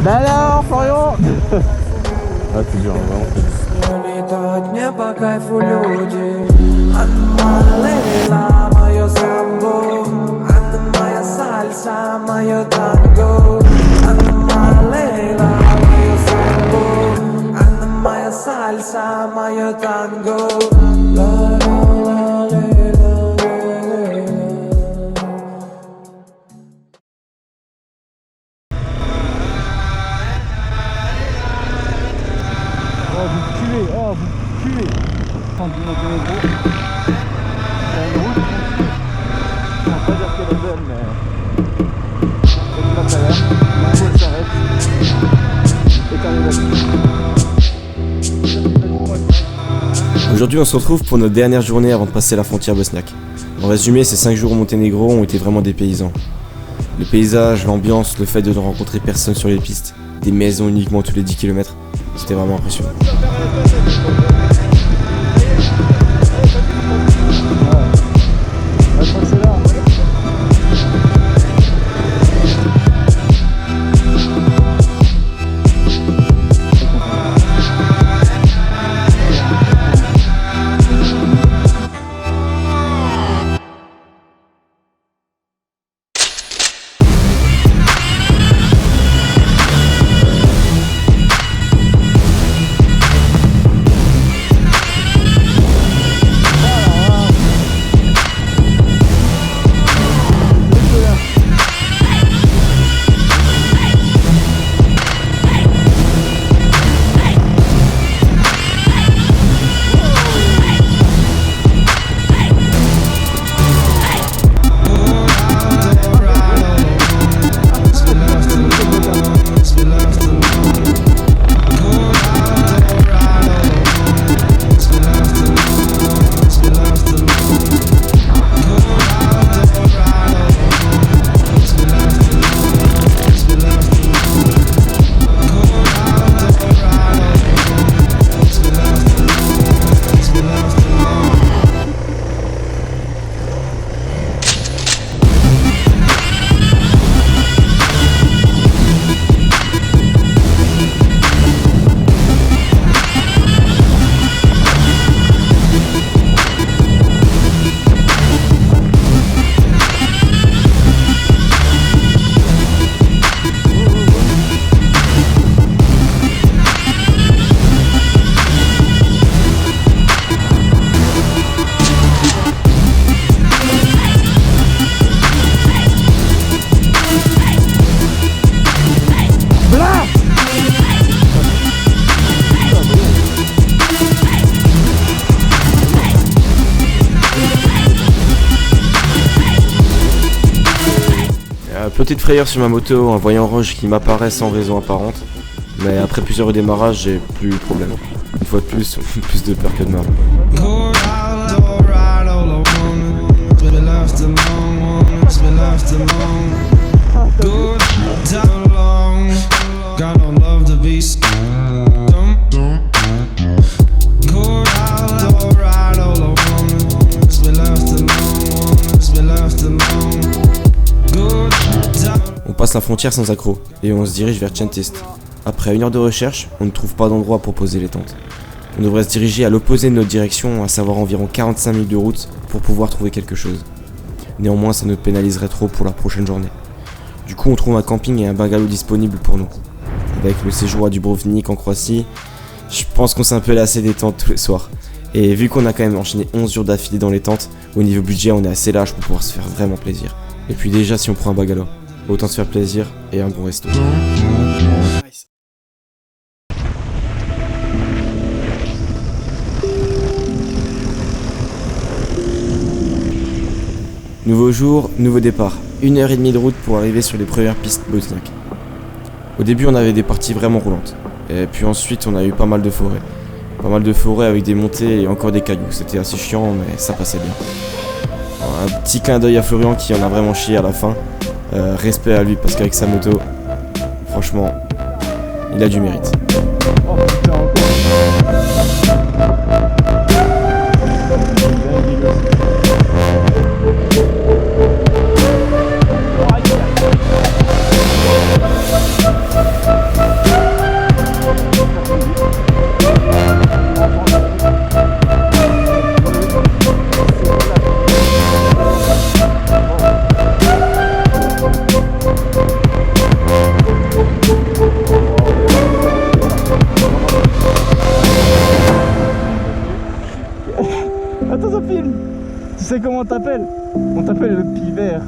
Bah alors, Florian. Ah, c'est dur, vraiment. Летать мне по кайфу люди. Она лейла, моё самбо. Она моя сальса, моё танго. Она лейла, моё самбо. Она моя сальса, моё танго. Oh, vous puez. Sans dire que le gros. C'est une route. Je ne vais pas dire qu'elle est belle, mais. C'est pas très bien. La route s'arrête. Et quand même. Aujourd'hui, on se retrouve pour notre dernière journée avant de passer la frontière bosniaque. En résumé, ces 5 jours au Monténégro ont été vraiment des paysans. Le paysage, l'ambiance, le fait de ne rencontrer personne sur les pistes, des maisons uniquement tous les 10 km, c'était vraiment impressionnant. Petite frayeur sur ma moto, un voyant rouge qui m'apparaît sans raison apparente, mais après plusieurs redémarrages, j'ai plus eu de problème. Une fois de plus, plus de peur que de mal. On passe la frontière sans accroc et on se dirige vers Čentist. Après 1 heure de recherche, on ne trouve pas d'endroit pour poser les tentes. On devrait se diriger à l'opposé de notre direction, à savoir environ 45 minutes de route pour pouvoir trouver quelque chose. Néanmoins, ça nous pénaliserait trop pour la prochaine journée. Du coup, on trouve un camping et un bungalow disponible pour nous. Avec le séjour à Dubrovnik en Croatie, je pense qu'on s'est un peu lassé des tentes tous les soirs. Et vu qu'on a quand même enchaîné 11 jours d'affilée dans les tentes, au niveau budget, on est assez large pour pouvoir se faire vraiment plaisir. Et puis déjà, si on prend un bungalow, autant se faire plaisir et un bon resto. Nouveau jour, nouveau départ. 1h30 de route pour arriver sur les premières pistes bosniaques. Au début, on avait des parties vraiment roulantes. Et puis ensuite, on a eu pas mal de forêts. Pas mal de forêts avec des montées et encore des cailloux. C'était assez chiant, mais ça passait bien. Alors, un petit clin d'œil à Florian qui en a vraiment chié à la fin. Respect à lui parce qu'avec sa moto, franchement, il a du mérite. t'appelle. On t'appelle le pivert.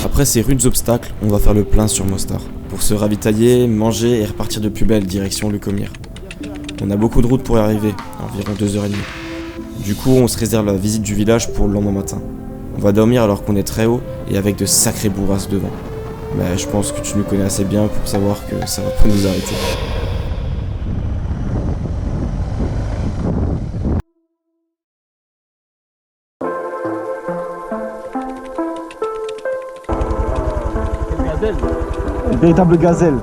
Après ces rudes obstacles, on va faire le plein sur Mostar, pour se ravitailler, manger et repartir de plus belle direction Lucomir. On a beaucoup de route pour y arriver, environ 2h30. Du coup, on se réserve la visite du village pour le lendemain matin. On va dormir alors qu'on est très haut et avec de sacrées bourrasques devant. Mais je pense que tu nous connais assez bien pour savoir que ça va pas nous arrêter. Une véritable gazelle.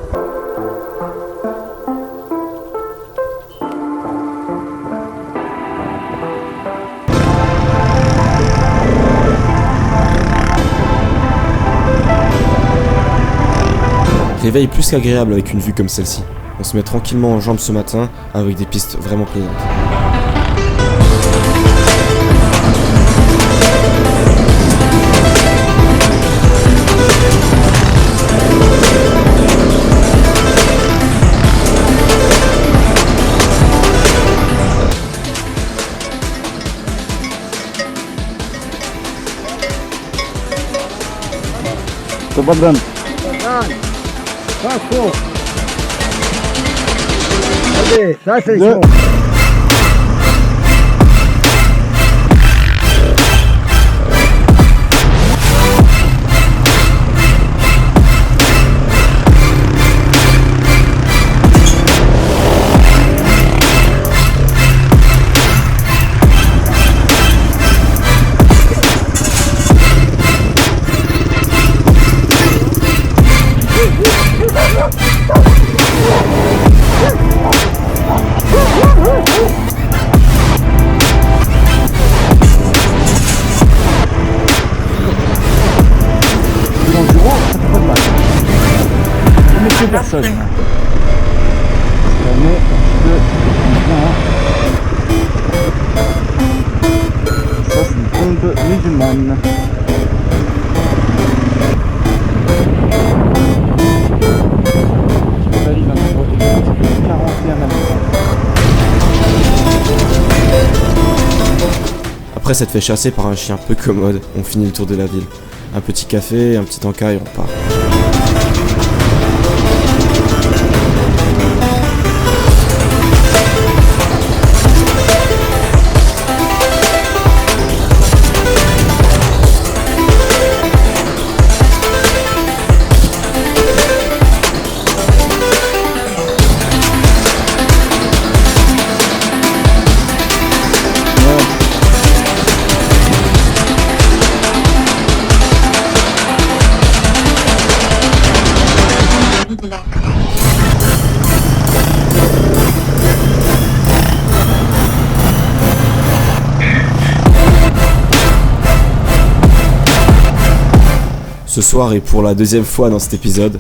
Réveil plus qu'agréable avec une vue comme celle-ci. On se met tranquillement en jambes ce matin avec des pistes vraiment plaisantes. Toboggan. Allez, ça c'est Le- chaud. L'enduro, ça fait pas de mal. Je ne sais personne. Cette année, ça c'est une tombe musulmane. Je valide un nombre exact de 41 habitants. Après s'être fait chasser par un chien peu commode, on finit le tour de la ville. Un petit café, un petit encas et on part. Ce soir et pour la deuxième fois dans cet épisode,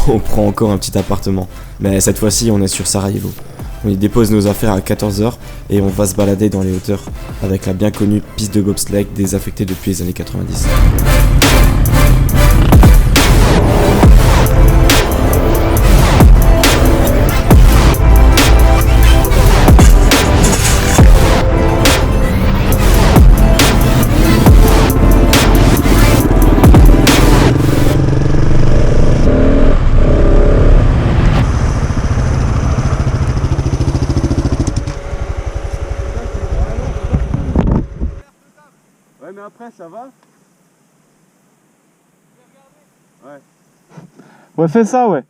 on prend encore un petit appartement. Mais cette fois-ci on est sur Sarajevo. On y dépose nos affaires à 14h et on va se balader dans les hauteurs avec la bien connue piste de bobsleigh désaffectée depuis les années 90. Ouais, mais après, ça va? Ouais. Ouais, fais ça, ouais.